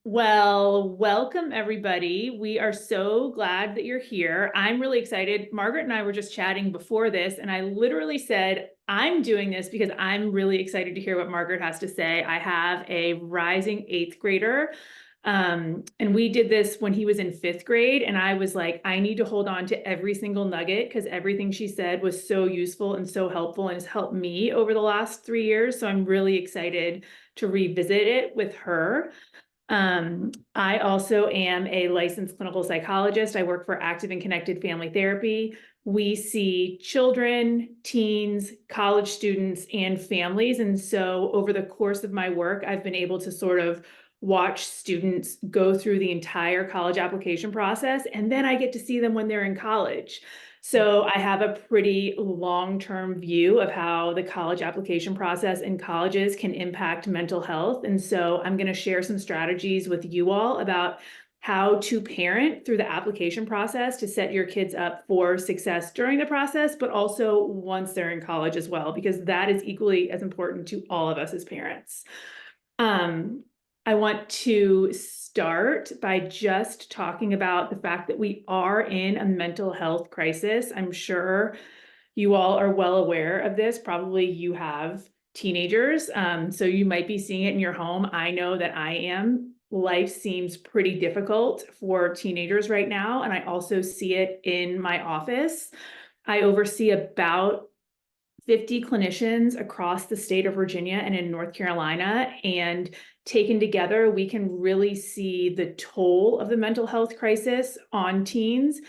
Well, welcome everybody. We are so glad that you're here. I'm really excited. Margaret and I were just chatting before this, and I literally said, I'm doing this because I'm really excited to hear what Margaret has to say. I have a rising eighth grader. And we did this when he was in fifth grade, and I was like, I need to hold on to every single nugget because everything she said was so useful and so helpful and has helped me over the last 3 years. So I'm really excited to revisit it with her. I also am a licensed clinical psychologist. I work for Active and Connected Family Therapy. We see children, teens, college students, and families. And so over the course of my work, I've been able to sort of watch students go through the entire college application process, and then I get to see them when they're in college. So I have a pretty long-term view of how the college application process in colleges can impact mental health. And so I'm going to share some strategies with you all about how to parent through the application process to set your kids up for success during the process, but also once they're in college as well, because that is equally as important to all of us as parents. I want to start by just talking about the fact that we are in a mental health crisis. I'm sure you all are well aware of this. Probably you have teenagers, so you might be seeing it in your home. I know that I am. Life seems pretty difficult for teenagers right now, and I also see it in my office. I oversee about 50 clinicians across the state of Virginia and in North Carolina, and taken together, we can really see the toll of the mental health crisis on teens.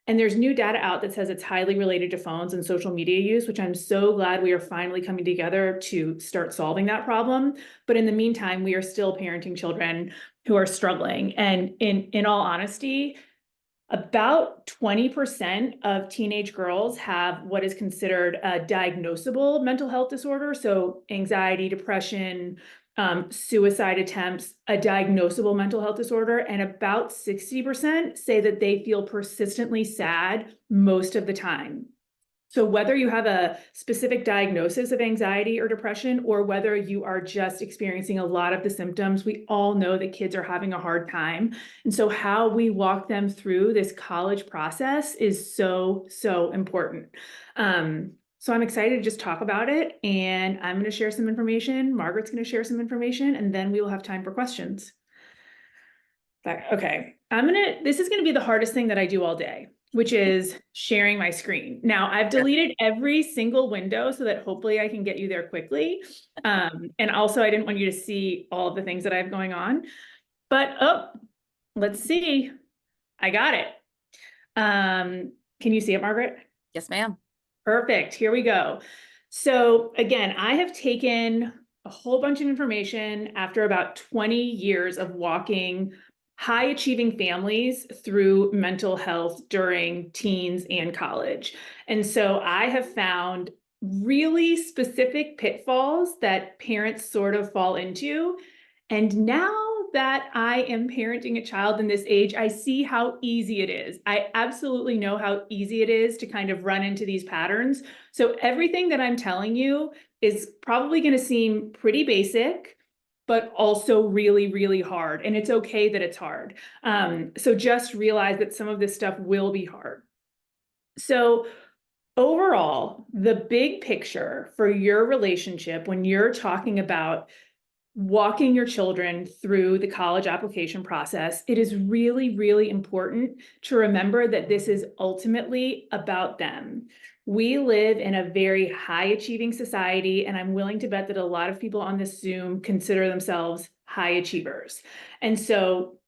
And there's new data out that says it's highly related to phones and social media use, which I'm so glad we are finally coming together to start solving that problem. But in the meantime, we are still parenting children who are struggling. And in all honesty, about 20% of teenage girls have what is considered a diagnosable mental health disorder. So anxiety, depression, suicide attempts, a diagnosable mental health disorder. And about 60% say that they feel persistently sad most of the time. So whether you have a specific diagnosis of anxiety or depression, or whether you are just experiencing a lot of the symptoms, we all know that kids are having a hard time. And so how we walk them through this college process is so, so important. So I'm excited to just talk about it, and I'm going to share some information. Margaret's going to share some information, and then we will have time for questions. Okay, this is going to be the hardest thing that I do all day, which is sharing my screen. Now, I've deleted every single window so that hopefully I can get you there quickly. And also I didn't want you to see all of the things that I have going on, but let's see. I got it. Can you see it, Margaret? Yes, ma'am. Perfect. Here we go. So again, I have taken a whole bunch of information after about 20 years of walking high achieving families through mental health during teens and college. And so I have found really specific pitfalls that parents sort of fall into. And now that I am parenting a child in this age, I see how easy it is. I absolutely know how easy it is to kind of run into these patterns. So everything that I'm telling you is probably going to seem pretty basic, but also really, really hard. And it's okay that it's hard. So just realize that some of this stuff will be hard. So overall, the big picture for your relationship when you're talking about walking your children through the college application process, it is really, really important to remember that this is ultimately about them. We live in a very high achieving society, and I'm willing to bet that a lot of people on this Zoom consider themselves high achievers. And so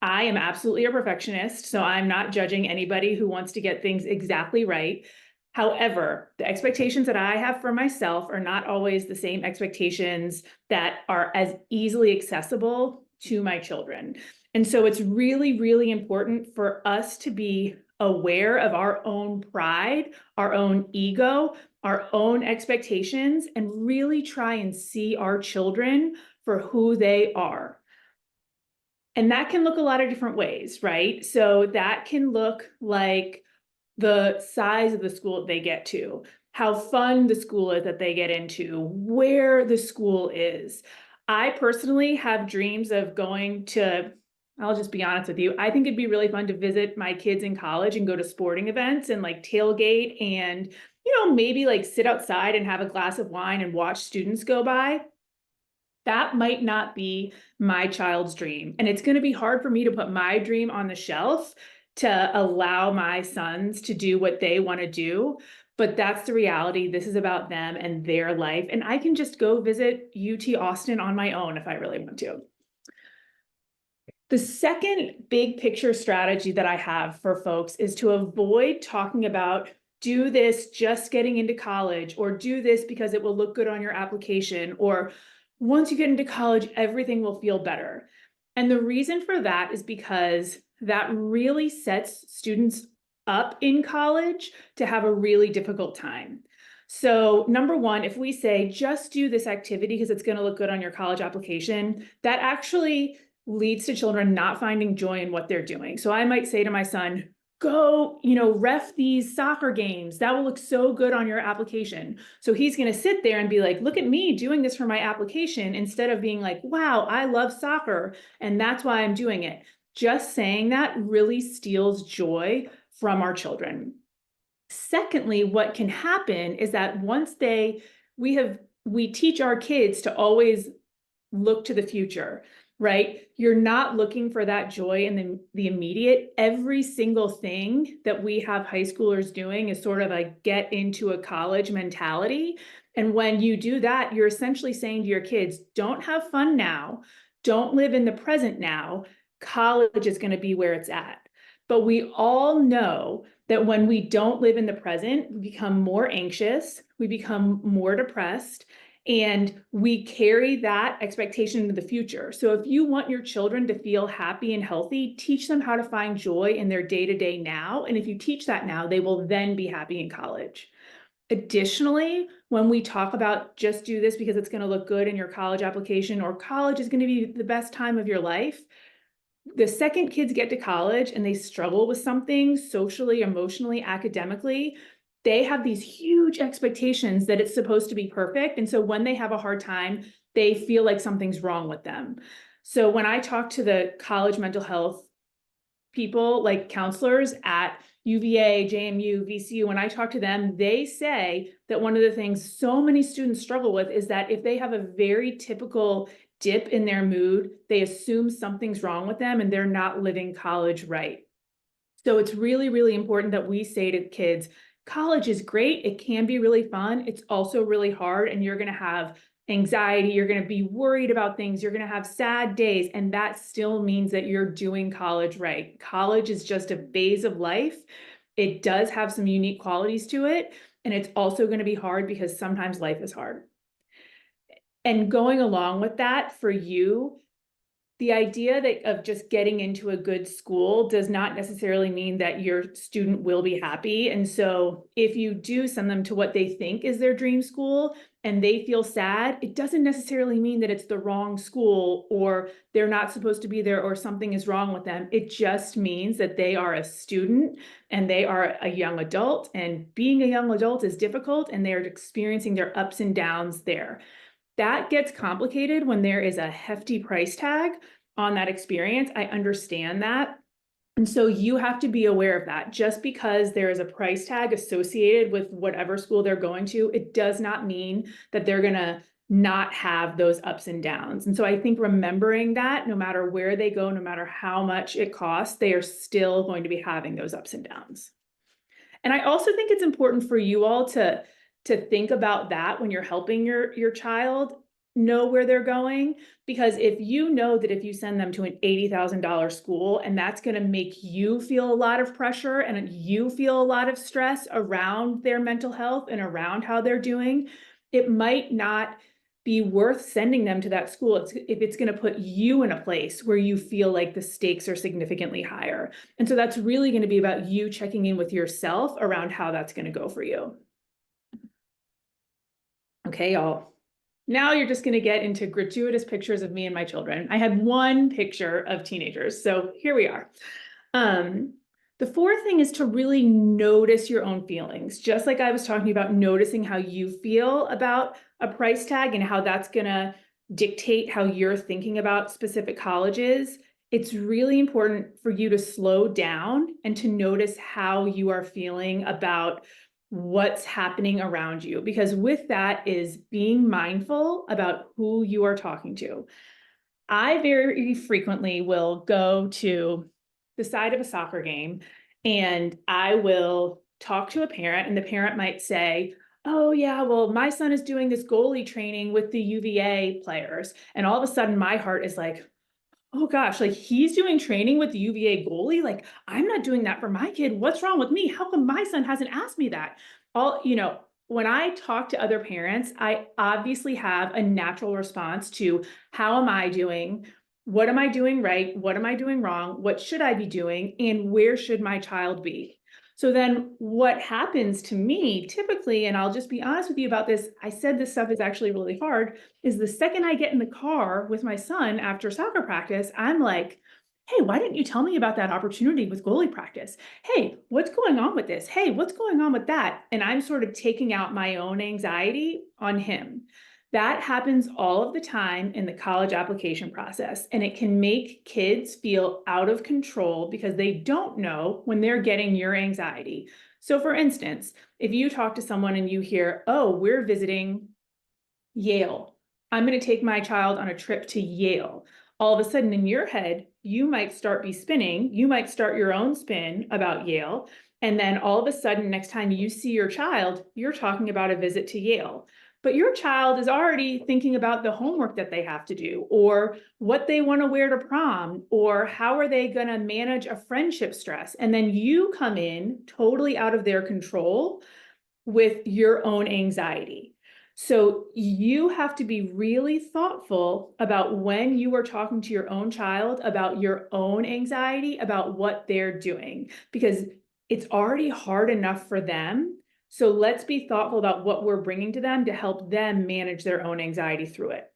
I am absolutely a perfectionist, so I'm not judging anybody who wants to get things exactly right. However, the expectations that I have for myself are not always the same expectations that are as easily accessible to my children. And so it's really, really important for us to be aware of our own pride, our own ego, our own expectations, and really try and see our children for who they are. And that can look a lot of different ways, right? So that can look like the size of the school they get to, how fun the school is that they get into, where the school is. I personally have dreams of going to, I'll just be honest with you, I think it'd be really fun to visit my kids in college and go to sporting events and like tailgate and, maybe like sit outside and have a glass of wine and watch students go by. That might not be my child's dream. And it's going to be hard for me to put my dream on the shelf to allow my sons to do what they want to do. But that's the reality. This is about them and their life. And I can just go visit UT Austin on my own if I really want to. The second big picture strategy that I have for folks is to avoid talking about do this just getting into college, or do this because it will look good on your application, or once you get into college, everything will feel better. And the reason for that is because that really sets students up in college to have a really difficult time. So number one, if we say just do this activity because it's going to look good on your college application, that actually leads to children not finding joy in what they're doing. So I might say to my son, go, ref these soccer games. That will look so good on your application. So he's going to sit there and be like, look at me doing this for my application, instead of being like, wow, I love soccer and that's why I'm doing it. Just saying that really steals joy from our children. Secondly, what can happen is that once we teach our kids to always look to the future, right? You're not looking for that joy in the immediate. Every single thing that we have high schoolers doing is sort of a get into a college mentality. And when you do that, you're essentially saying to your kids, don't have fun now. Don't live in the present now. College is going to be where it's at. But we all know that when we don't live in the present, we become more anxious, we become more depressed, and we carry that expectation into the future. So if you want your children to feel happy and healthy, teach them how to find joy in their day-to-day now. And if you teach that now, they will then be happy in college. Additionally, when we talk about just do this because it's going to look good in your college application, or college is going to be the best time of your life, the second kids get to college and they struggle with something socially, emotionally, academically, they have these huge expectations that it's supposed to be perfect. And so when they have a hard time, they feel like something's wrong with them. So when I talk to the college mental health people, like counselors at UVA, JMU, VCU, when I talk to them, they say that one of the things so many students struggle with is that if they have a very typical dip in their mood, they assume something's wrong with them and they're not living college right. So it's really, really important that we say to kids, college is great. It can be really fun. It's also really hard, and you're going to have anxiety. You're going to be worried about things. You're going to have sad days. And that still means that you're doing college right. College is just a phase of life. It does have some unique qualities to it. And it's also going to be hard because sometimes life is hard. And going along with that, for you, the idea of just getting into a good school does not necessarily mean that your student will be happy. And so if you do send them to what they think is their dream school and they feel sad, it doesn't necessarily mean that it's the wrong school or they're not supposed to be there or something is wrong with them. It just means that they are a student and they are a young adult, and being a young adult is difficult and they're experiencing their ups and downs there. That gets complicated when there is a hefty price tag on that experience. I understand that. And so you have to be aware of that. Just because there is a price tag associated with whatever school they're going to, it does not mean that they're going to not have those ups and downs. And so I think remembering that no matter where they go, no matter how much it costs, they are still going to be having those ups and downs. And I also think it's important for you all to think about that when you're helping your child know where they're going, because if you know that if you send them to an $80,000 school and that's going to make you feel a lot of pressure and you feel a lot of stress around their mental health and around how they're doing, it might not be worth sending them to that school if it's going to put you in a place where you feel like the stakes are significantly higher. And so that's really going to be about you checking in with yourself around how that's going to go for you. Okay, y'all. Now you're just going to get into gratuitous pictures of me and my children. I had one picture of teenagers, so here we are. The fourth thing is to really notice your own feelings. Just like I was talking about noticing how you feel about a price tag and how that's going to dictate how you're thinking about specific colleges, it's really important for you to slow down and to notice how you are feeling about what's happening around you, because with that is being mindful about who you are talking to. I very frequently will go to the side of a soccer game and I will talk to a parent, and the parent might say, "Oh, yeah, well, my son is doing this goalie training with the UVA players." And all of a sudden, my heart is like, "Oh gosh, like he's doing training with the UVA goalie? Like, I'm not doing that for my kid. What's wrong with me? How come my son hasn't asked me that?" When I talk to other parents, I obviously have a natural response to how am I doing? What am I doing right? What am I doing wrong? What should I be doing? And where should my child be? So then what happens to me typically, and I'll just be honest with you about this, I said this stuff is actually really hard, is the second I get in the car with my son after soccer practice, I'm like, "Hey, why didn't you tell me about that opportunity with goalie practice? Hey, what's going on with this? Hey, what's going on with that?" And I'm sort of taking out my own anxiety on him. That happens all of the time in the college application process, and it can make kids feel out of control because they don't know when they're getting your anxiety. So for instance, if you talk to someone and you hear, "Oh, we're visiting Yale. I'm going to take my child on a trip to Yale." All of a sudden in your head, you might start spinning. You might start your own spin about Yale. And then all of a sudden, next time you see your child, you're talking about a visit to Yale. But your child is already thinking about the homework that they have to do, or what they want to wear to prom, or how are they going to manage a friendship stress. And then you come in totally out of their control with your own anxiety. So you have to be really thoughtful about when you are talking to your own child about your own anxiety, about what they're doing, because it's already hard enough for them. So let's be thoughtful about what we're bringing to them to help them manage their own anxiety through it.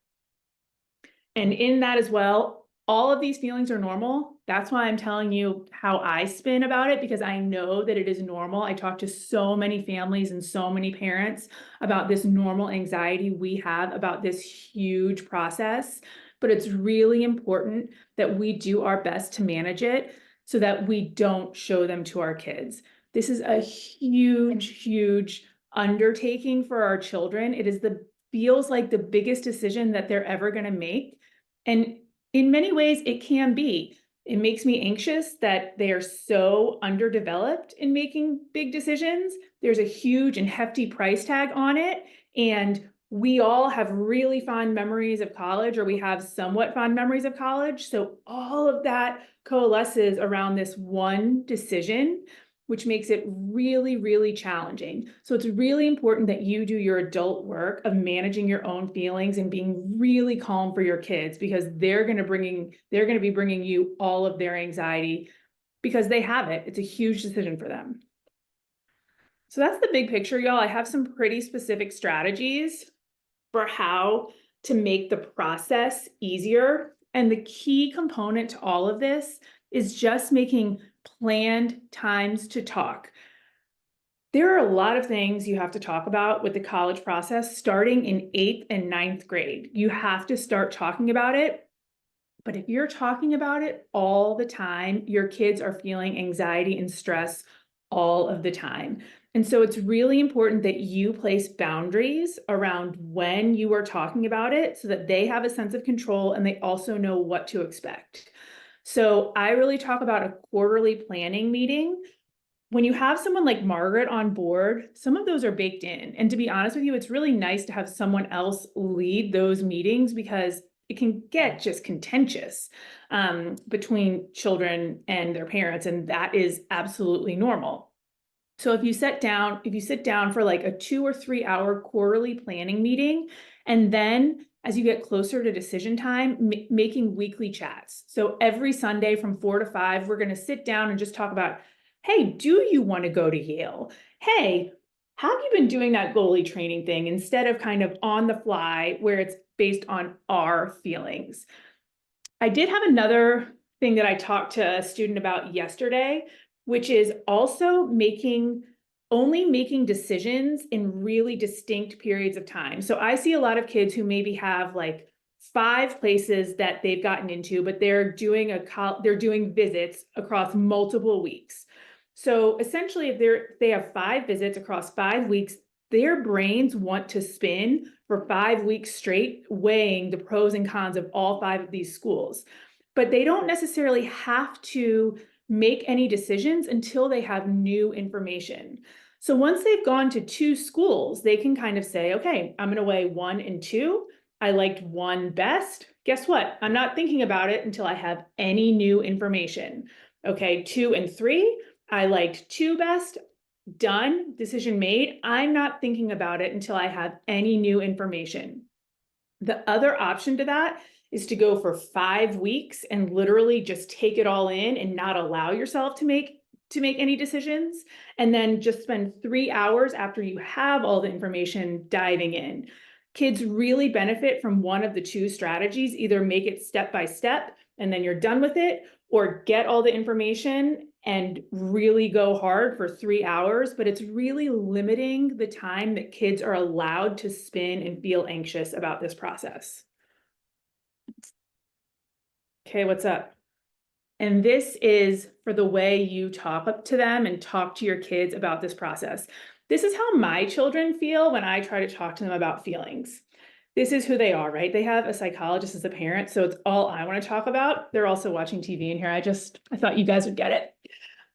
And in that as well, all of these feelings are normal. That's why I'm telling you how I spin about it, because I know that it is normal. I talk to so many families and so many parents about this normal anxiety we have about this huge process. But it's really important that we do our best to manage it so that we don't show them to our kids. This is a huge, huge undertaking for our children. Feels like the biggest decision that they're ever going to make. And in many ways, it can be. It makes me anxious that they are so underdeveloped in making big decisions. There's a huge and hefty price tag on it. And we all have really fond memories of college, or we have somewhat fond memories of college. So all of that coalesces around this one decision, which makes it really, really challenging. So it's really important that you do your adult work of managing your own feelings and being really calm for your kids, because they're going to be bringing you all of their anxiety because they have it. It's a huge decision for them. So that's the big picture, y'all. I have some pretty specific strategies for how to make the process easier. And the key component to all of this is just making planned times to talk. There are a lot of things you have to talk about with the college process starting in 8th and 9th grade. You have to start talking about it. But if you're talking about it all the time, your kids are feeling anxiety and stress all of the time. And so it's really important that you place boundaries around when you are talking about it so that they have a sense of control and they also know what to expect. So I really talk about a quarterly planning meeting. When you have someone like Margaret on board, some of those are baked in. And to be honest with you, it's really nice to have someone else lead those meetings because it can get just contentious between children and their parents, and that is absolutely normal. So if you sit down for like a 2 or 3 hour quarterly planning meeting, and then as you get closer to decision time, making weekly chats. So every Sunday from 4 to 5, we're going to sit down and just talk about, hey, do you want to go to Yale? Hey, have you been doing that goalie training thing, instead of kind of on the fly where it's based on our feelings? I did have another thing that I talked to a student about yesterday, which is also only making decisions in really distinct periods of time. So I see a lot of kids who maybe have like 5 places that they've gotten into, but they're doing they're doing visits across multiple weeks. So essentially, if they have 5 visits across 5 weeks, their brains want to spin for 5 weeks straight, weighing the pros and cons of all 5 of these schools. But they don't necessarily have to make any decisions until they have new information. So once they've gone to 2 schools, they can kind of say, okay, I'm going to weigh 1 and 2. I liked 1 best. Guess what? I'm not thinking about it until I have any new information. Okay, 2 and 3, I liked 2 best. Done, decision made. I'm not thinking about it until I have any new information. The other option to that is to go for 5 weeks and literally just take it all in and not allow yourself to make any decisions, and then just spend 3 hours after you have all the information diving in. Kids really benefit from one of the 2 strategies. Either make it step by step and then you're done with it, or get all the information and really go hard for 3 hours, but it's really limiting the time that kids are allowed to spin and feel anxious about this process. Okay, what's up? And this is for the way you talk up to them and talk to your kids about this process. This is how my children feel when I try to talk to them about feelings. This is who they are, right? They have a psychologist as a parent, so it's all I want to talk about. They're also watching TV in here. I thought you guys would get it.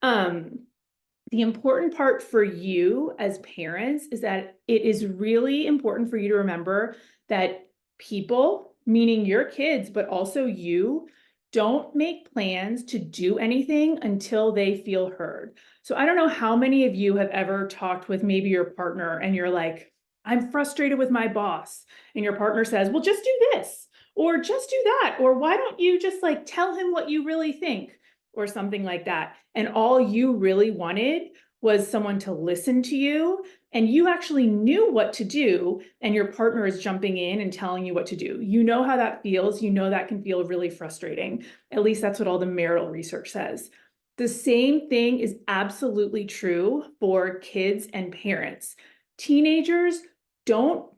The important part for you as parents is that it is really important for you to remember that people, meaning your kids, but also you, don't make plans to do anything until they feel heard. So I don't know how many of you have ever talked with maybe your partner and you're like, I'm frustrated with my boss. And your partner says, well, just do this, or just do that. Or why don't you just like tell him what you really think, or something like that. And all you really wanted was someone to listen to you, and you actually knew what to do, and your partner is jumping in and telling you what to do. You know how that feels. You know that can feel really frustrating. At least that's what all the marital research says. The same thing is absolutely true for kids and parents. Teenagers don't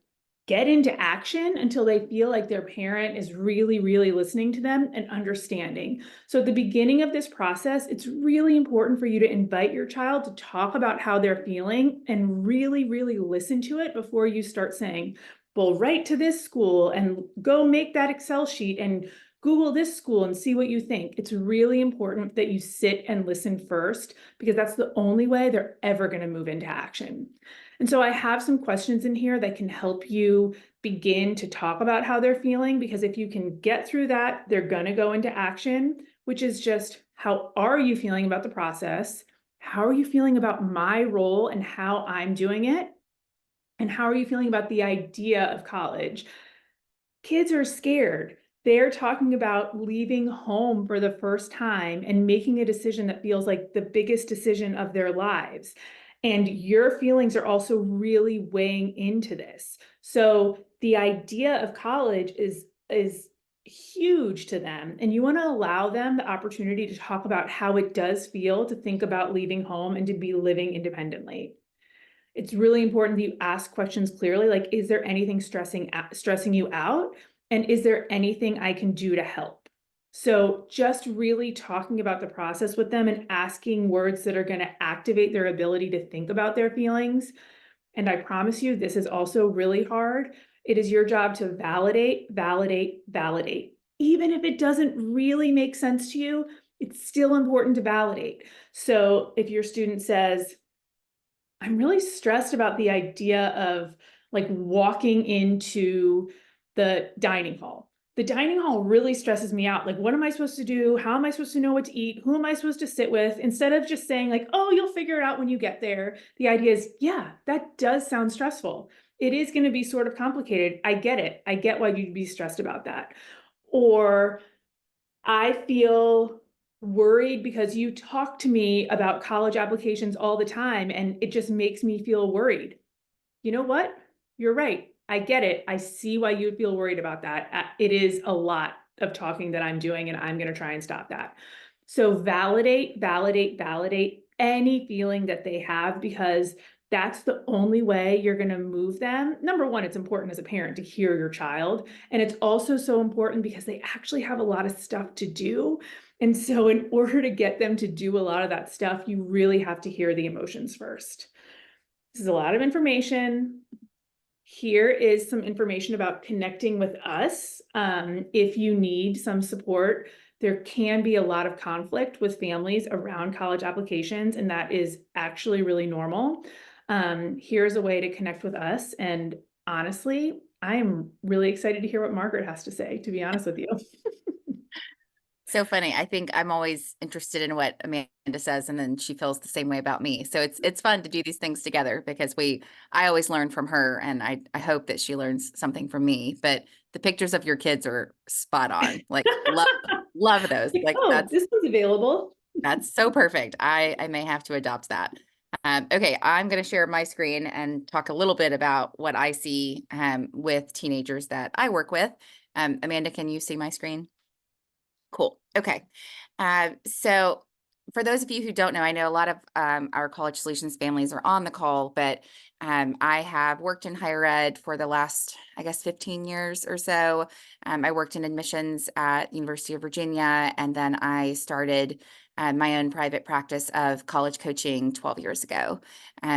get into action until they feel like their parent is really, really listening to them and understanding. So at the beginning of this process, it's really important for you to invite your child to talk about how they're feeling and really, really listen to it before you start saying, well, write to this school and go make that Excel sheet and Google this school and see what you think. It's really important that you sit and listen first, because that's the only way they're ever going to move into action. And so I have some questions in here that can help you begin to talk about how they're feeling, because if you can get through that, they're going to go into action, which is just, how are you feeling about the process? How are you feeling about my role and how I'm doing it? And how are you feeling about the idea of college? Kids are scared. They're talking about leaving home for the first time and making a decision that feels like the biggest decision of their lives. And your feelings are also really weighing into this. So the idea of college is huge to them. And you want to allow them the opportunity to talk about how it does feel to think about leaving home and to be living independently. It's really important that you ask questions clearly, like, is there anything stressing you out? And is there anything I can do to help? So just really talking about the process with them and asking words that are going to activate their ability to think about their feelings. And I promise you, this is also really hard. It is your job to validate, validate, validate. Even if it doesn't really make sense to you, it's still important to validate. So if your student says, I'm really stressed about the idea of like walking into the dining hall. The dining hall really stresses me out. Like, what am I supposed to do? How am I supposed to know what to eat? Who am I supposed to sit with? Instead of just saying like, oh, you'll figure it out when you get there. The idea is, yeah, that does sound stressful. It is going to be sort of complicated. I get it. I get why you'd be stressed about that. Or I feel worried because you talk to me about college applications all the time and it just makes me feel worried. You know what? You're right. I get it. I see why you'd feel worried about that. It is a lot of talking that I'm doing, and I'm going to try and stop that. So validate, validate, validate any feeling that they have, because That's the only way you're going to move them. Number one, it's important as a parent to hear your child. And it's also so important because they actually have a lot of stuff to do. And so in order to get them to do a lot of that stuff, you really have to hear the emotions first. This is a lot of information. Here is some information about connecting with us. If you need some support, there can be a lot of conflict with families around college applications, and that is actually really normal. Here's a way to connect with us. And honestly, I am really excited to hear what Margaret has to say, to be honest with you. So funny. I think I'm always interested in what Amanda says, and then she feels the same way about me. So it's fun to do these things together because I always learn from her, and I hope that she learns something from me. But the pictures of your kids are spot on. Like love those. Like, Like oh, this one's available. that's so perfect. I may have to adopt that. Okay, I'm going to share my screen and talk a little bit about what I see with teenagers that I work with. Amanda, can you see my screen? Cool. Okay. So for those of you who don't know, I know a lot of our College Solutions families are on the call, but I have worked in higher ed for the last, I guess, 15 years or so. I worked in admissions at University of Virginia, and then I started my own private practice of college coaching 12 years ago.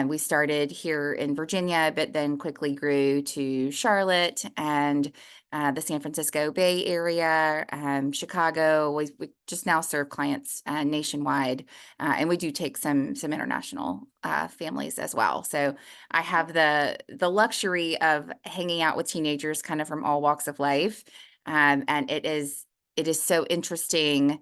We started here in Virginia, but then quickly grew to Charlotte and the San Francisco Bay Area, Chicago. We just now serve clients nationwide, and we do take some international families as well. So I have the luxury of hanging out with teenagers kind of from all walks of life, and it is so interesting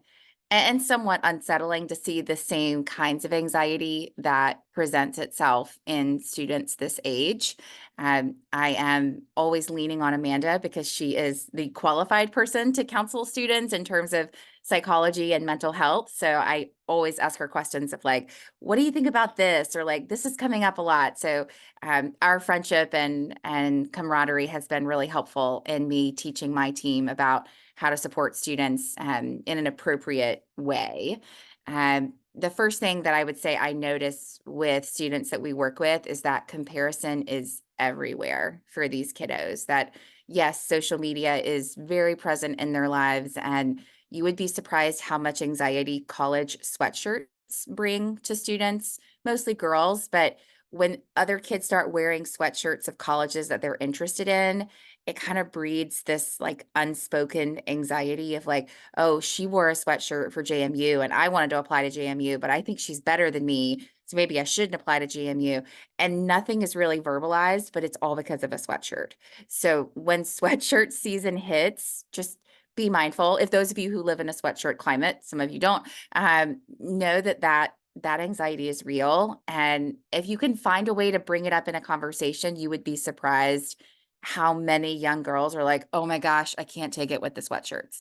and somewhat unsettling to see the same kinds of anxiety that presents itself in students this age. I am always leaning on Amanda because she is the qualified person to counsel students in terms of psychology and mental health. So I always ask her questions of like, what do you think about this? Or like, this is coming up a lot. So our friendship and camaraderie has been really helpful in me teaching my team about how to support students in an appropriate way. The first thing that I would say I notice with students that we work with is that comparison is everywhere for these kiddos. That yes, social media is very present in their lives, and you would be surprised how much anxiety college sweatshirts bring to students, mostly girls. But when other kids start wearing sweatshirts of colleges that they're interested in, it kind of breeds this like unspoken anxiety of like, oh, she wore a sweatshirt for JMU and I wanted to apply to JMU, but I think she's better than me. So maybe I shouldn't apply to JMU. And nothing is really verbalized, but it's all because of a sweatshirt. So when sweatshirt season hits, just be mindful. If those of you who live in a sweatshirt climate, some of you don't, know that anxiety is real. And if you can find a way to bring it up in a conversation, you would be surprised how many young girls are like, oh my gosh, I can't take it with the sweatshirts.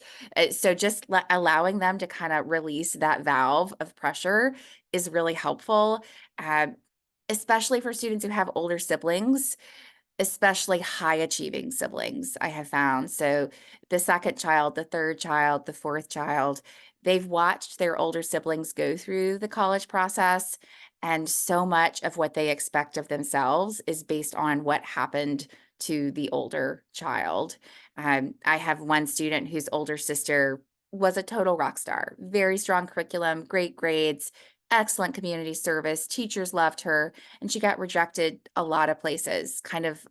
So just allowing them to kind of release that valve of pressure is really helpful, uh, especially for students who have older siblings, especially high achieving siblings, I have found. So the second child, the third child, the fourth child, they've watched their older siblings go through the college process. And so much of what they expect of themselves is based on what happened to the older child. I have one student whose older sister was a total rock star, very strong curriculum, great grades, excellent community service. Teachers loved her, and she got rejected a lot of places, kind of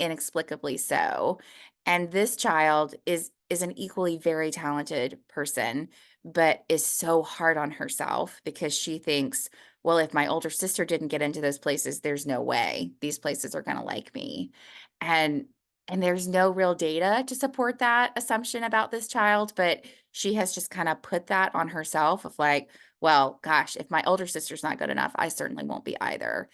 inexplicably so. And this child is an equally very talented person, but is so hard on herself because she thinks, well, if my older sister didn't get into those places, there's no way these places are going to like me. And there's no real data to support that assumption about this child, but she has just kind of put that on herself of like, well, gosh, if my older sister's not good enough, I certainly won't be either.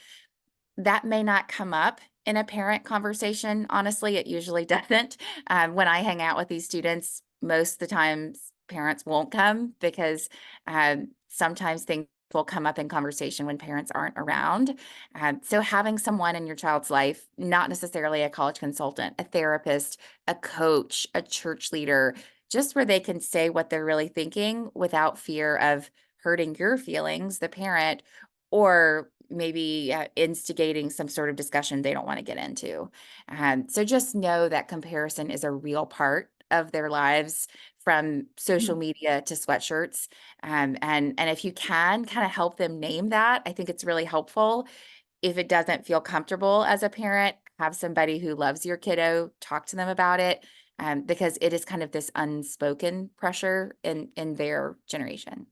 That may not come up in a parent conversation. Honestly, it usually doesn't. When I hang out with these students, most of the times parents won't come because sometimes things will come up in conversation when parents aren't around. So having someone in your child's life, not necessarily a college consultant, a therapist, a coach, a church leader, just where they can say what they're really thinking without fear of hurting your feelings, the parent, or maybe instigating some sort of discussion they don't want to get into. So just know that comparison is a real part of their lives, from social media to sweatshirts. And if you can kind of help them name that, I think it's really helpful. If it doesn't feel comfortable as a parent, have somebody who loves your kiddo talk to them about it, because it is kind of this unspoken pressure in their generation.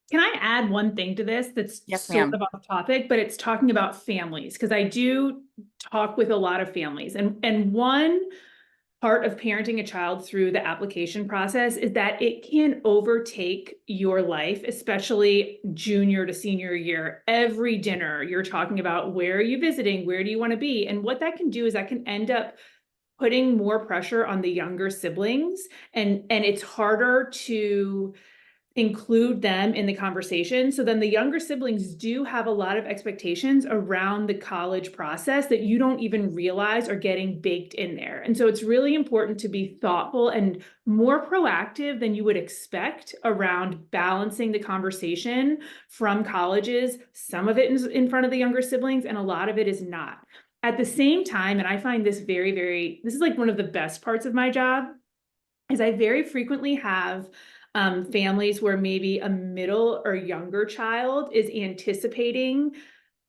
Can I add one thing to this that's Yes, sort ma'am. of off topic, but it's talking about families, because I do talk with a lot of families. And one part of parenting a child through the application process is that it can overtake your life, especially junior to senior year. Every dinner, you're talking about, where are you visiting? Where do you want to be? And what that can do is that can end up putting more pressure on the younger siblings, and it's harder to include them in the conversation. So then the younger siblings do have a lot of expectations around the college process that you don't even realize are getting baked in there. And so it's really important to be thoughtful and more proactive than you would expect around balancing the conversation from colleges. Some of it is in front of the younger siblings, and a lot of it is not. At the same time, and I find this this is like one of the best parts of my job, is I very frequently have families where maybe a middle or younger child is anticipating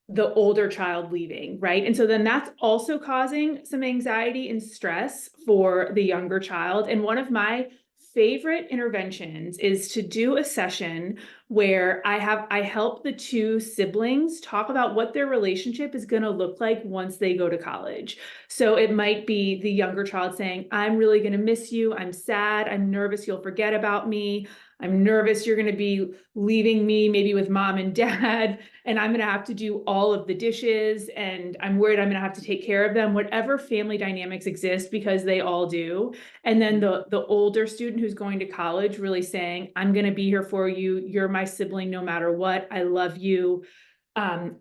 the older child leaving, right? And so then that's also causing some anxiety and stress for the younger child. And one of my favorite interventions is to do a session where I help the two siblings talk about what their relationship is going to look like once they go to college. So it might be the younger child saying, I'm really going to miss you. I'm sad. I'm nervous you'll forget about me. I'm nervous you're going to be leaving me, maybe with mom and dad, and I'm going to have to do all of the dishes, and I'm worried I'm going to have to take care of them, whatever family dynamics exist, because they all do. And then the older student who's going to college really saying, I'm going to be here for you. You're my sibling no matter what. I love you.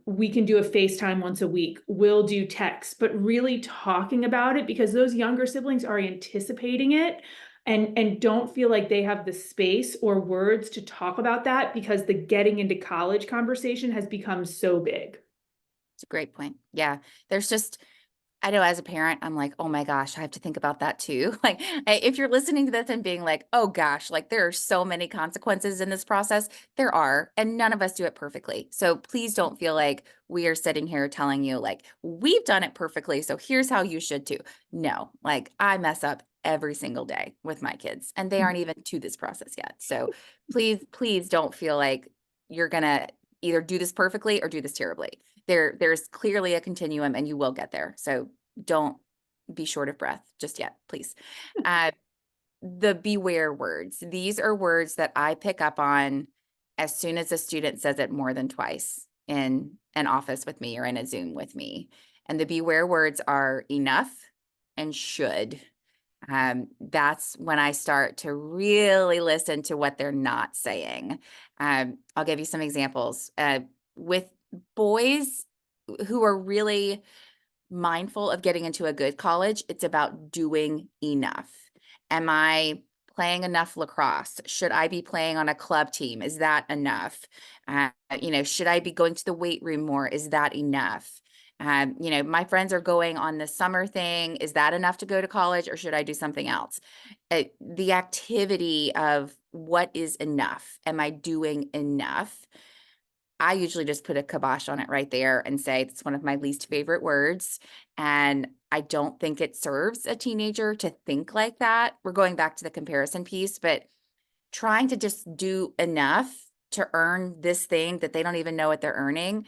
We can do a FaceTime once a week. We'll do text, but really talking about it, because those younger siblings are anticipating it and don't feel like they have the space or words to talk about that, because the getting into college conversation has become so big. It's a great point. Yeah. There's just, I know as a parent, I'm like, oh my gosh, I have to think about that too. Like, if you're listening to this and being like, oh gosh, like there are so many consequences in this process, there are, and none of us do it perfectly. So please don't feel like we are sitting here telling you, like, we've done it perfectly, so here's how you should too. No, like I mess up every single day with my kids, and they aren't even to this process yet. So please don't feel like you're gonna either do this perfectly or do this terribly. There's clearly a continuum, and you will get there. So don't be short of breath just yet, please. The beware words. These are words that I pick up on as soon as a student says it more than twice in an office with me or in a Zoom with me. And the beware words are enough and should. That's when I start to really listen to what they're not saying. I'll give you some examples. With boys who are really mindful of getting into a good college, it's about doing enough. Am I playing enough lacrosse? Should I be playing on a club team? Is that enough? Should I be going to the weight room more? Is that enough? My friends are going on the summer thing. Is that enough to go to college, or should I do something else? The activity of what is enough? Am I doing enough? I usually just put a kibosh on it right there and say it's one of my least favorite words. And I don't think it serves a teenager to think like that. We're going back to the comparison piece, but trying to just do enough to earn this thing that they don't even know what they're earning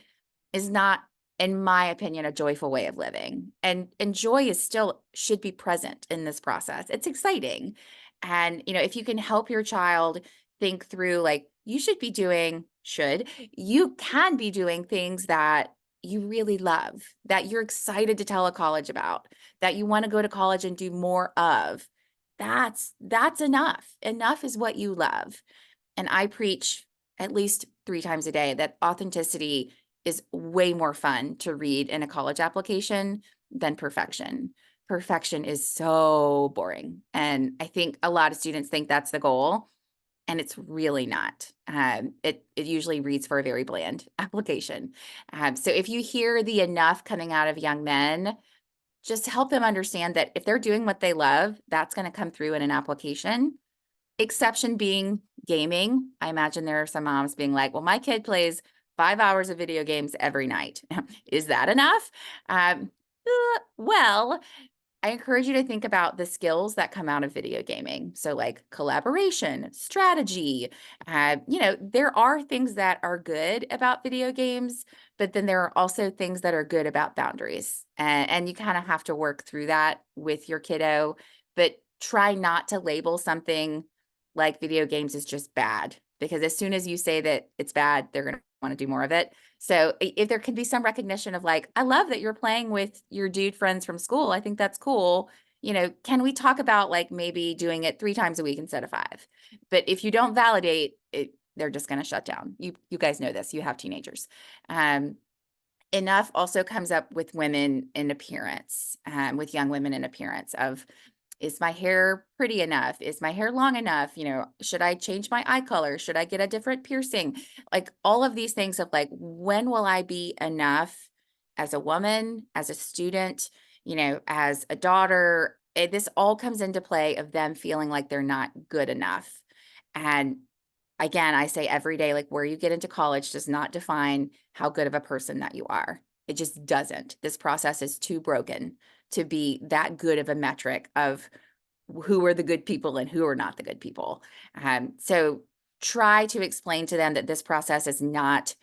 is not, in my opinion, a joyful way of living. And joy is still should be present in this process. It's exciting. And, if you can help your child think through, like, you can be doing things that you really love, that you're excited to tell a college about, that you want to go to college and do more of. That's enough. Enough is what you love. And I preach at least 3 times a day that authenticity is way more fun to read in a college application than perfection. Perfection is so boring. And I think a lot of students think that's the goal. and it's really not. It usually reads for a very bland application. So if you hear the enough coming out of young men, just help them understand that if they're doing what they love, that's going to come through in an application. Exception being gaming. I imagine there are some moms being like, well, my kid plays 5 hours of video games every night. Is that enough? Well, I encourage you to think about the skills that come out of video gaming. So like collaboration, strategy, there are things that are good about video games, but then there are also things that are good about boundaries. And you kind of have to work through that with your kiddo, but try not to label something like video games as just bad, because as soon as you say that it's bad, they're going to want to do more of it. So if there can be some recognition of like, I love that you're playing with your dude friends from school. I think that's cool. Can we talk about like maybe doing it 3 times a week instead of 5? But if you don't validate it, they're just going to shut down. You guys know this. You have teenagers. Enough also comes up with women in appearance, with young women in appearance of, is my hair pretty enough? Is my hair long enough? Should I change my eye color? Should I get a different piercing? Like all of these things of like, when will I be enough as a woman, as a student, as a daughter? This all comes into play of them feeling like they're not good enough. And again, I say every day, like where you get into college does not define how good of a person that you are. It just doesn't. This process is too broken to be that good of a metric of who are the good people and who are not the good people. So try to explain to them that this process is not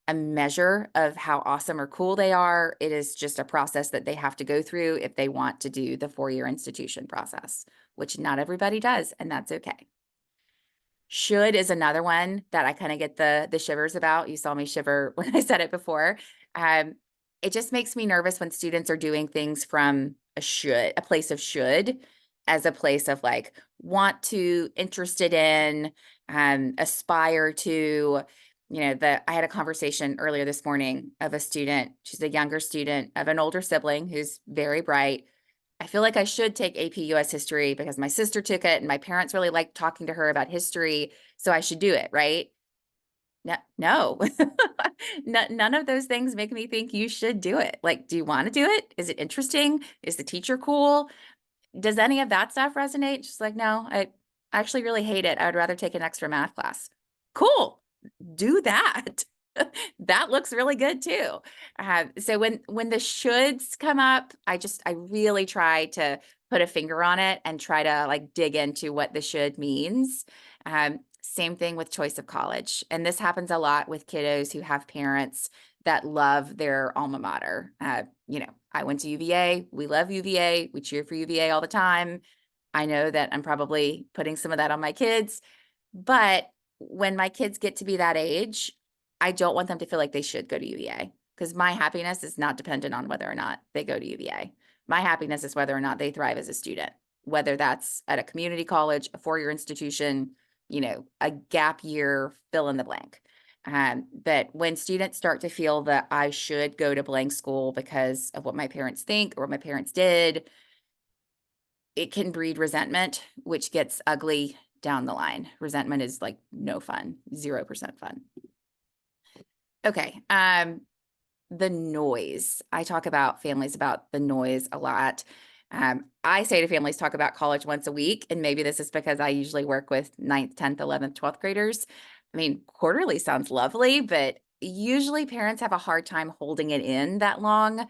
a measure of how awesome or cool they are. It is just a process that they have to go through if they want to do the 4-year institution process, which not everybody does, and that's okay. Should is another one that I kind of get the shivers about. You saw me shiver when I said it before. It just makes me nervous when students are doing things from a place of should, as a place of like want to, interested in, aspire to. I had a conversation earlier this morning of a student. She's a younger student of an older sibling who's very bright. I feel like I should take AP US history because my sister took it and my parents really liked talking to her about history. So I should do it, right? No, none of those things make me think you should do it. Like, do you want to do it? Is it interesting? Is the teacher cool? Does any of that stuff resonate? Just like, no, I actually really hate it. I would rather take an extra math class. Cool. Do that. That looks really good too. So when the shoulds come up, I really try to put a finger on it and try to like dig into what the should means. Same thing with choice of college. And this happens a lot with kiddos who have parents that love their alma mater. I went to UVA. We love UVA. We cheer for UVA all the time. I know that I'm probably putting some of that on my kids, but when my kids get to be that age, I don't want them to feel like they should go to UVA, because my happiness is not dependent on whether or not they go to UVA. My happiness is whether or not they thrive as a student, whether that's at a community college, a 4-year institution, a gap year, fill in the blank. But when students start to feel that I should go to blank school because of what my parents think or what my parents did, it can breed resentment, which gets ugly down the line. Resentment is like no fun, 0% fun. Okay. The noise. I talk about families about the noise a lot. I say to families, talk about college once a week. And maybe this is because I usually work with 9th, 10th, 11th, 12th graders. I mean, quarterly sounds lovely, but usually parents have a hard time holding it in that long.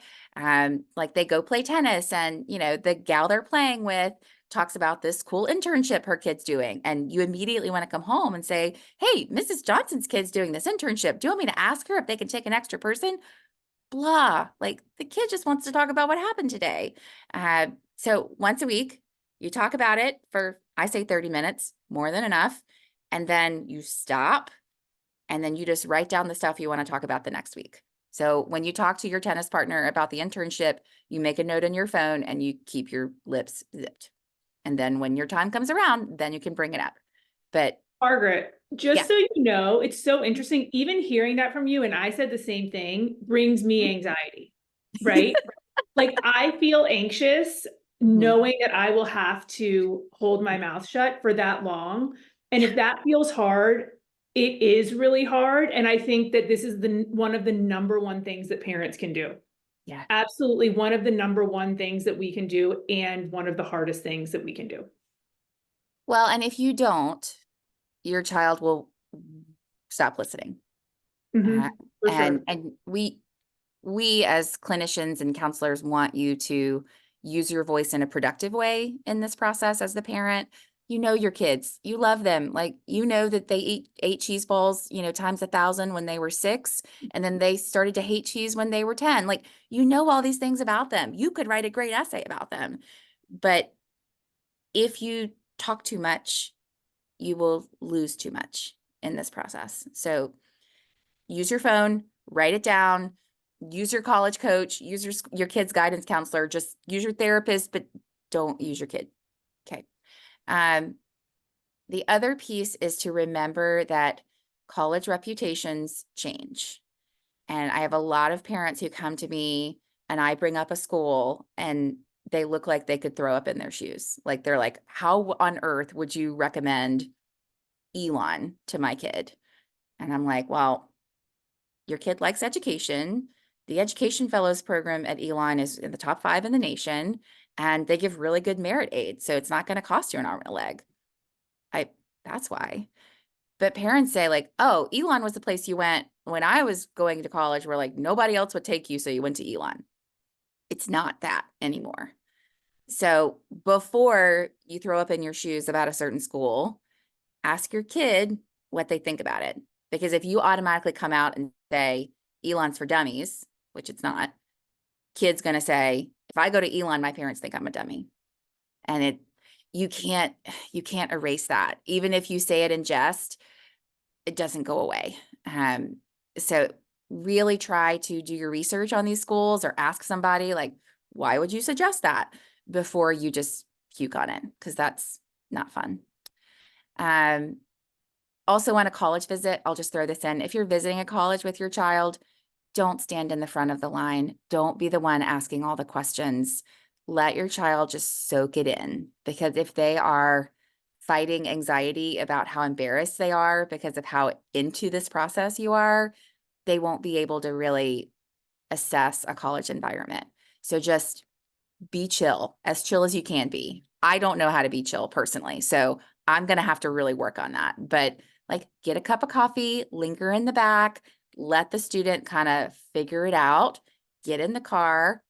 Like they go play tennis and, the gal they're playing with talks about this cool internship her kid's doing. And you immediately want to come home and say, hey, Mrs. Johnson's kid's doing this internship. Do you want me to ask her if they can take an extra person? Blah. Like the kid just wants to talk about what happened today. So once a week, you talk about it for, I say 30 minutes, more than enough. And then you stop. And then you just write down the stuff you want to talk about the next week. So when you talk to your tennis partner about the internship, you make a note on your phone and you keep your lips zipped. And then when your time comes around, then you can bring it up. But Margaret, just yeah. so you know, it's so interesting. Even hearing that from you, and I said the same thing, brings me anxiety, right? Like I feel anxious knowing that I will have to hold my mouth shut for that long. And if that feels hard, it is really hard. And I think that this is one of the number one things that parents can do. Yeah. Absolutely one of the number one things that we can do, and one of the hardest things that we can do. Well, and if you don't, your child will stop listening. Uh, For sure. and we as clinicians and counselors want you to use your voice in a productive way in this process as the parent. You know your kids, you love them. Like, you know that they ate cheese balls, times 1,000 when they were 6, and then they started to hate cheese when they were 10. Like, you know all these things about them. You could write a great essay about them. But if you talk too much, you will lose too much in this process. So use your phone, write it down, use your college coach, use your kid's guidance counselor, just use your therapist, but don't use your kid. Okay. The other piece is to remember that college reputations change. And I have a lot of parents who come to me and I bring up a school and they look like they could throw up in their shoes. Like, they're like, how on earth would you recommend Elon to my kid? And I'm like, well, your kid likes education. The Education Fellows program at Elon is in the top 5 in the nation, and they give really good merit aid. So it's not going to cost you an arm and a leg. That's why. But parents say, like, oh, Elon was the place you went when I was going to college, where like nobody else would take you, so you went to Elon. It's not that anymore. So before you throw up in your shoes about a certain school, ask your kid what they think about it. Because if you automatically come out and say Elon's for dummies, which it's not, kid's going to say, if I go to Elon, my parents think I'm a dummy. And you can't erase that. Even if you say it in jest, it doesn't go away. So really try to do your research on these schools, or ask somebody, like, why would you suggest that, before you just puke on it, because that's not fun. Also, on a college visit, I'll just throw this in. If you're visiting a college with your child, don't stand in the front of the line. Don't be the one asking all the questions. Let your child just soak it in, because if they are fighting anxiety about how embarrassed they are because of how into this process you are, they won't be able to really assess a college environment. So just be chill as you can be. I don't know how to be chill personally, so I'm going to have to really work on that. But like, get a cup of coffee, linger in the back, let the student kind of figure it out, get in the car.